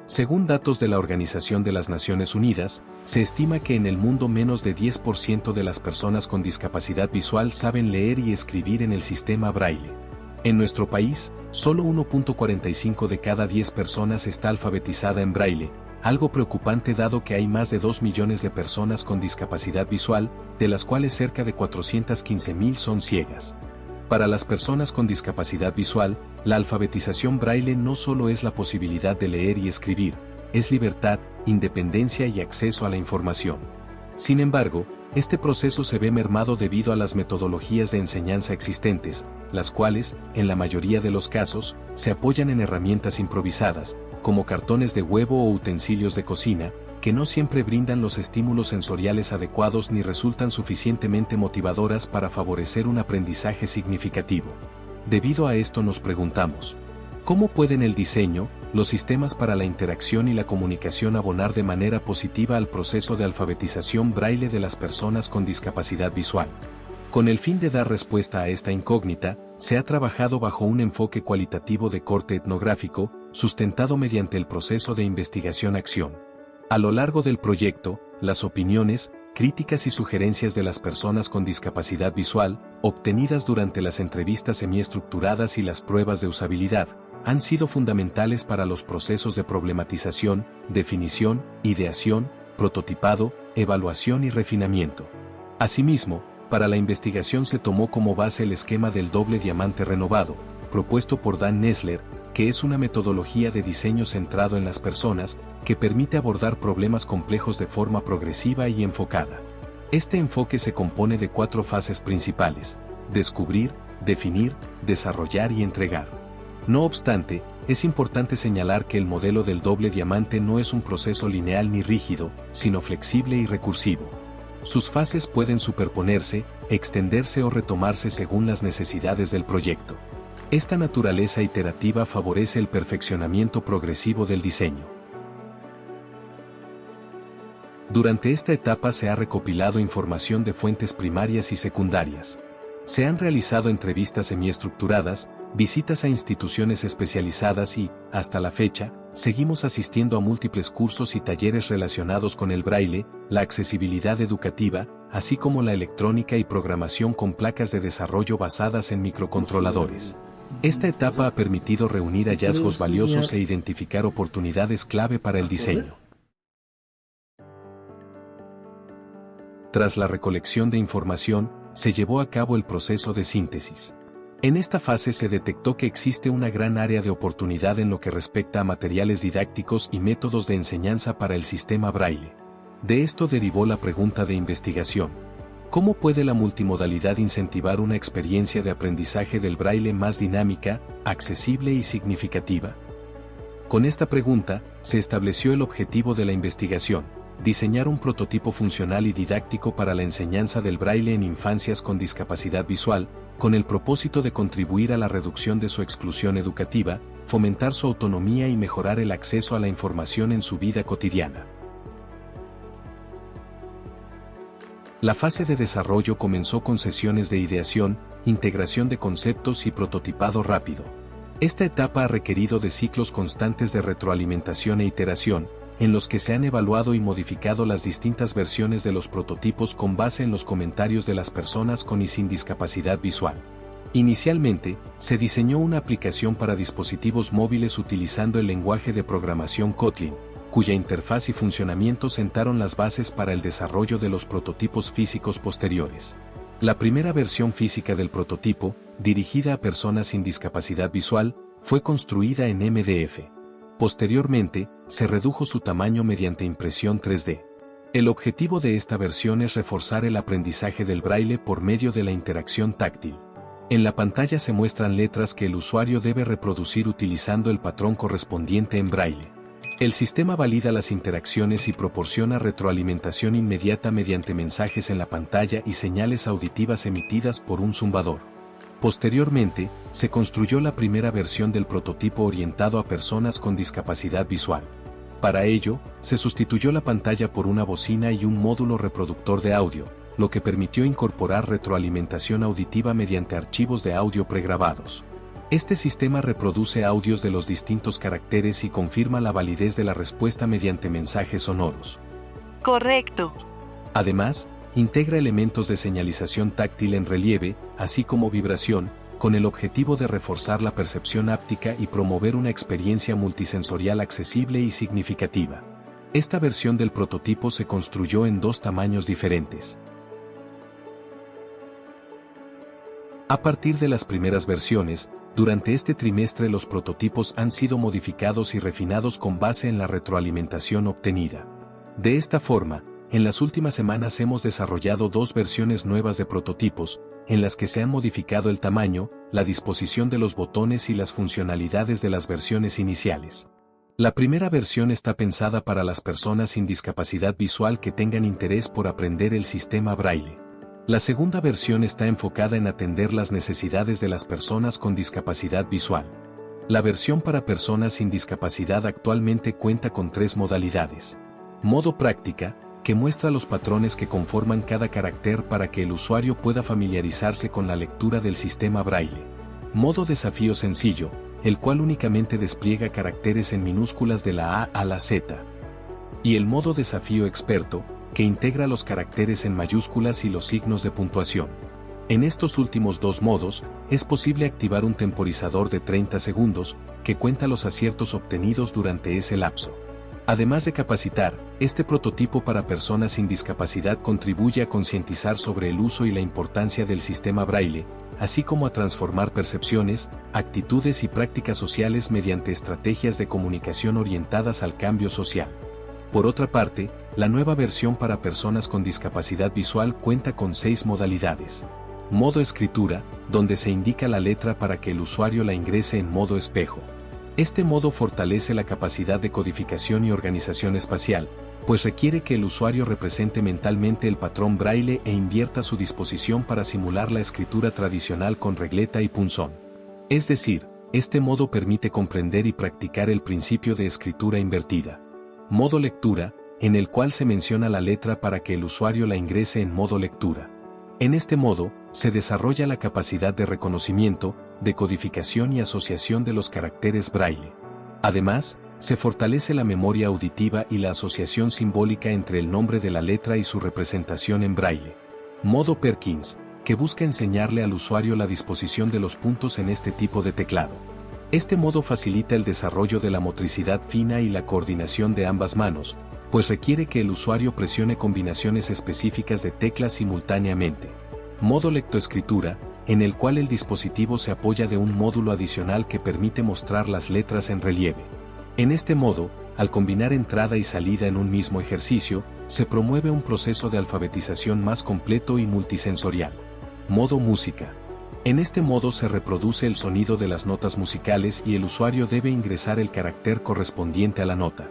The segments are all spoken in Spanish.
Según datos de la Organización de las Naciones Unidas, se estima que en el mundo menos de 10% de las personas con discapacidad visual saben leer y escribir en el sistema Braille. En nuestro país, solo 1.45 de cada 10 personas está alfabetizada en Braille, algo preocupante dado que hay más de 2 millones de personas con discapacidad visual, de las cuales cerca de 415.000 son ciegas. Para las personas con discapacidad visual, la alfabetización Braille no solo es la posibilidad de leer y escribir, es libertad, independencia y acceso a la información. Sin embargo, este proceso se ve mermado debido a las metodologías de enseñanza existentes, las cuales, en la mayoría de los casos, se apoyan en herramientas improvisadas, como cartones de huevo o utensilios de cocina, que no siempre brindan los estímulos sensoriales adecuados ni resultan suficientemente motivadoras para favorecer un aprendizaje significativo. Debido a esto nos preguntamos, ¿cómo pueden el diseño, los sistemas para la interacción y la comunicación abonar de manera positiva al proceso de alfabetización Braille de las personas con discapacidad visual? Con el fin de dar respuesta a esta incógnita, se ha trabajado bajo un enfoque cualitativo de corte etnográfico, sustentado mediante el proceso de investigación-acción. A lo largo del proyecto, las opiniones, críticas y sugerencias de las personas con discapacidad visual, obtenidas durante las entrevistas semiestructuradas y las pruebas de usabilidad, han sido fundamentales para los procesos de problematización, definición, ideación, prototipado, evaluación y refinamiento. Asimismo, para la investigación se tomó como base el esquema del doble diamante renovado, propuesto por Dan Nessler, que es una metodología de diseño centrado en las personas, que permite abordar problemas complejos de forma progresiva y enfocada. Este enfoque se compone de 4 fases principales: descubrir, definir, desarrollar y entregar. No obstante, es importante señalar que el modelo del doble diamante no es un proceso lineal ni rígido, sino flexible y recursivo. Sus fases pueden superponerse, extenderse o retomarse según las necesidades del proyecto. Esta naturaleza iterativa favorece el perfeccionamiento progresivo del diseño. Durante esta etapa se ha recopilado información de fuentes primarias y secundarias. Se han realizado entrevistas semiestructuradas, visitas a instituciones especializadas y, hasta la fecha, seguimos asistiendo a múltiples cursos y talleres relacionados con el braille, la accesibilidad educativa, así como la electrónica y programación con placas de desarrollo basadas en microcontroladores. Esta etapa ha permitido reunir hallazgos valiosos e identificar oportunidades clave para el diseño. Tras la recolección de información, se llevó a cabo el proceso de síntesis. En esta fase se detectó que existe una gran área de oportunidad en lo que respecta a materiales didácticos y métodos de enseñanza para el sistema Braille. De esto derivó la pregunta de investigación: ¿cómo puede la multimodalidad incentivar una experiencia de aprendizaje del Braille más dinámica, accesible y significativa? Con esta pregunta, se estableció el objetivo de la investigación: diseñar un prototipo funcional y didáctico para la enseñanza del Braille en infancias con discapacidad visual, con el propósito de contribuir a la reducción de su exclusión educativa, fomentar su autonomía y mejorar el acceso a la información en su vida cotidiana. La fase de desarrollo comenzó con sesiones de ideación, integración de conceptos y prototipado rápido. Esta etapa ha requerido de ciclos constantes de retroalimentación e iteración, en los que se han evaluado y modificado las distintas versiones de los prototipos con base en los comentarios de las personas con y sin discapacidad visual. Inicialmente, se diseñó una aplicación para dispositivos móviles utilizando el lenguaje de programación Kotlin, cuya interfaz y funcionamiento sentaron las bases para el desarrollo de los prototipos físicos posteriores. La primera versión física del prototipo, dirigida a personas sin discapacidad visual, fue construida en MDF. Posteriormente, se redujo su tamaño mediante impresión 3D. El objetivo de esta versión es reforzar el aprendizaje del braille por medio de la interacción táctil. En la pantalla se muestran letras que el usuario debe reproducir utilizando el patrón correspondiente en braille. El sistema valida las interacciones y proporciona retroalimentación inmediata mediante mensajes en la pantalla y señales auditivas emitidas por un zumbador. Posteriormente, se construyó la primera versión del prototipo orientado a personas con discapacidad visual. Para ello, se sustituyó la pantalla por una bocina y un módulo reproductor de audio, lo que permitió incorporar retroalimentación auditiva mediante archivos de audio pregrabados. Este sistema reproduce audios de los distintos caracteres y confirma la validez de la respuesta mediante mensajes sonoros. Correcto. Además, integra elementos de señalización táctil en relieve, así como vibración, con el objetivo de reforzar la percepción áptica y promover una experiencia multisensorial accesible y significativa. Esta versión del prototipo se construyó en 2 tamaños diferentes. A partir de las primeras versiones, durante este trimestre los prototipos han sido modificados y refinados con base en la retroalimentación obtenida. De esta forma, en las últimas semanas hemos desarrollado 2 versiones nuevas de prototipos, en las que se han modificado el tamaño, la disposición de los botones y las funcionalidades de las versiones iniciales. La primera versión está pensada para las personas sin discapacidad visual que tengan interés por aprender el sistema Braille. La segunda versión está enfocada en atender las necesidades de las personas con discapacidad visual. La versión para personas sin discapacidad actualmente cuenta con 3 modalidades. Modo práctica, que muestra los patrones que conforman cada carácter para que el usuario pueda familiarizarse con la lectura del sistema Braille. Modo desafío sencillo, el cual únicamente despliega caracteres en minúsculas de la A a la Z. Y el modo desafío experto, que integra los caracteres en mayúsculas y los signos de puntuación. En estos últimos 2 modos, es posible activar un temporizador de 30 segundos, que cuenta los aciertos obtenidos durante ese lapso. Además de capacitar, este prototipo para personas sin discapacidad contribuye a concientizar sobre el uso y la importancia del sistema Braille, así como a transformar percepciones, actitudes y prácticas sociales mediante estrategias de comunicación orientadas al cambio social. Por otra parte, la nueva versión para personas con discapacidad visual cuenta con 6 modalidades. Modo escritura, donde se indica la letra para que el usuario la ingrese en modo espejo. Este modo fortalece la capacidad de codificación y organización espacial, pues requiere que el usuario represente mentalmente el patrón Braille e invierta su disposición para simular la escritura tradicional con regleta y punzón. Es decir, este modo permite comprender y practicar el principio de escritura invertida. Modo lectura, en el cual se menciona la letra para que el usuario la ingrese en modo lectura. En este modo, se desarrolla la capacidad de reconocimiento, decodificación y asociación de los caracteres Braille. Además, se fortalece la memoria auditiva y la asociación simbólica entre el nombre de la letra y su representación en Braille. Modo Perkins, que busca enseñarle al usuario la disposición de los puntos en este tipo de teclado. Este modo facilita el desarrollo de la motricidad fina y la coordinación de ambas manos, pues requiere que el usuario presione combinaciones específicas de teclas simultáneamente. Modo lectoescritura, en el cual el dispositivo se apoya de un módulo adicional que permite mostrar las letras en relieve. En este modo, al combinar entrada y salida en un mismo ejercicio, se promueve un proceso de alfabetización más completo y multisensorial. Modo música. En este modo se reproduce el sonido de las notas musicales y el usuario debe ingresar el carácter correspondiente a la nota.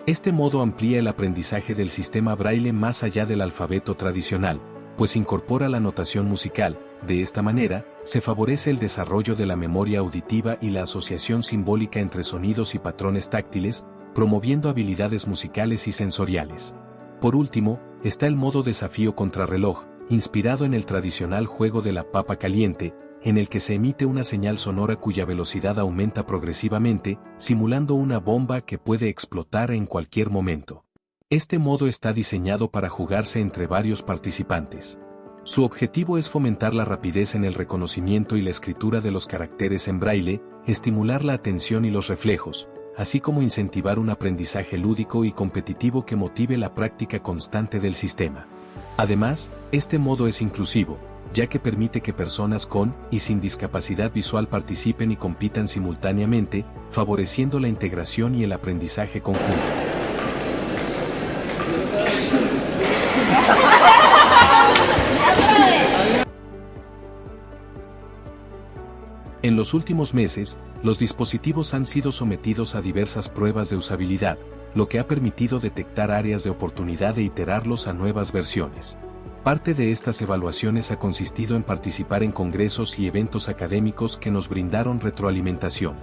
Este modo amplía el aprendizaje del sistema Braille más allá del alfabeto tradicional, pues incorpora la notación musical. De esta manera, se favorece el desarrollo de la memoria auditiva y la asociación simbólica entre sonidos y patrones táctiles, promoviendo habilidades musicales y sensoriales. Por último, está el modo desafío contrarreloj, inspirado en el tradicional juego de la papa caliente, en el que se emite una señal sonora cuya velocidad aumenta progresivamente, simulando una bomba que puede explotar en cualquier momento. Este modo está diseñado para jugarse entre varios participantes. Su objetivo es fomentar la rapidez en el reconocimiento y la escritura de los caracteres en Braille, estimular la atención y los reflejos, así como incentivar un aprendizaje lúdico y competitivo que motive la práctica constante del sistema. Además, este modo es inclusivo, ya que permite que personas con y sin discapacidad visual participen y compitan simultáneamente, favoreciendo la integración y el aprendizaje conjunto. En los últimos meses, los dispositivos han sido sometidos a diversas pruebas de usabilidad, lo que ha permitido detectar áreas de oportunidad e iterarlos a nuevas versiones. Parte de estas evaluaciones ha consistido en participar en congresos y eventos académicos que nos brindaron retroalimentación.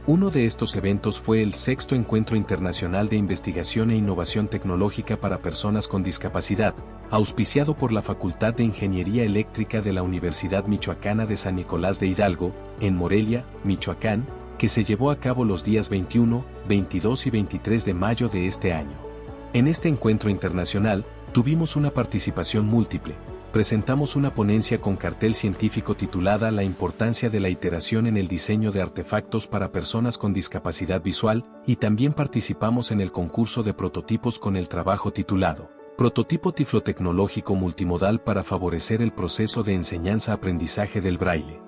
Uno de estos eventos fue el sexto Encuentro Internacional de Investigación e Innovación Tecnológica para Personas con Discapacidad, auspiciado por la Facultad de Ingeniería Eléctrica de la Universidad Michoacana de San Nicolás de Hidalgo, en Morelia, Michoacán, que se llevó a cabo los días 21, 22 y 23 de mayo de este año. En este encuentro internacional, tuvimos una participación múltiple. Presentamos una ponencia con cartel científico titulada La importancia de la iteración en el diseño de artefactos para personas con discapacidad visual, y también participamos en el concurso de prototipos con el trabajo titulado Prototipo Tiflotecnológico Multimodal para favorecer el proceso de enseñanza-aprendizaje del braille.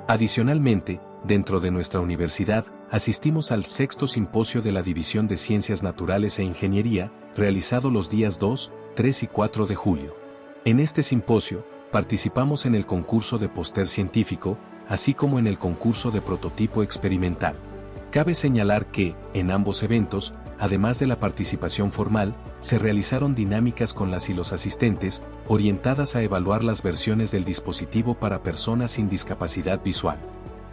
Adicionalmente, dentro de nuestra universidad, asistimos al sexto simposio de la División de Ciencias Naturales e Ingeniería, realizado los días 2, 3 y 4 de julio. En este simposio, participamos en el concurso de póster científico, así como en el concurso de prototipo experimental. Cabe señalar que, en ambos eventos, además de la participación formal, se realizaron dinámicas con las y los asistentes, orientadas a evaluar las versiones del dispositivo para personas sin discapacidad visual.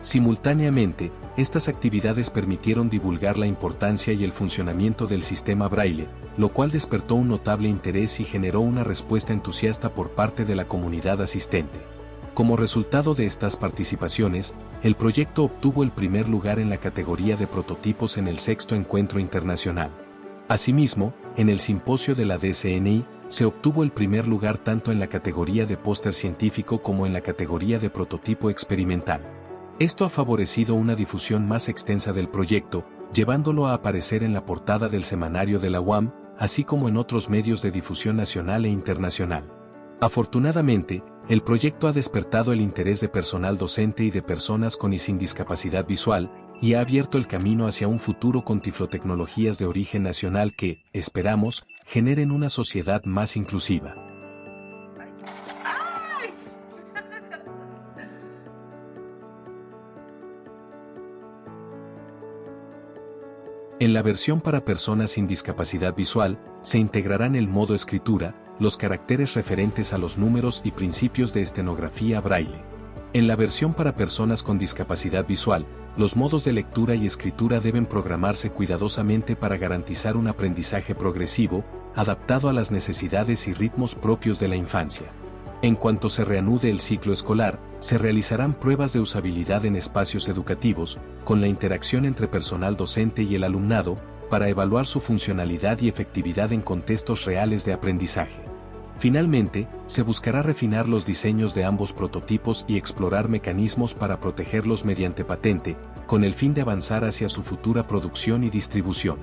Simultáneamente, estas actividades permitieron divulgar la importancia y el funcionamiento del sistema braille, lo cual despertó un notable interés y generó una respuesta entusiasta por parte de la comunidad asistente. Como resultado de estas participaciones, el proyecto obtuvo el primer lugar en la categoría de prototipos en el sexto encuentro internacional. Asimismo, en el simposio de la DCNI, se obtuvo el primer lugar tanto en la categoría de póster científico como en la categoría de prototipo experimental. Esto ha favorecido una difusión más extensa del proyecto, llevándolo a aparecer en la portada del semanario de la UAM, así como en otros medios de difusión nacional e internacional. Afortunadamente, el proyecto ha despertado el interés de personal docente y de personas con y sin discapacidad visual, y ha abierto el camino hacia un futuro con tiflotecnologías de origen nacional que, esperamos, generen una sociedad más inclusiva. En la versión para personas sin discapacidad visual, se integrarán el modo escritura, los caracteres referentes a los números y principios de estenografía braille. En la versión para personas con discapacidad visual, los modos de lectura y escritura deben programarse cuidadosamente para garantizar un aprendizaje progresivo, adaptado a las necesidades y ritmos propios de la infancia. En cuanto se reanude el ciclo escolar, se realizarán pruebas de usabilidad en espacios educativos, con la interacción entre personal docente y el alumnado, para evaluar su funcionalidad y efectividad en contextos reales de aprendizaje. Finalmente, se buscará refinar los diseños de ambos prototipos y explorar mecanismos para protegerlos mediante patente, con el fin de avanzar hacia su futura producción y distribución.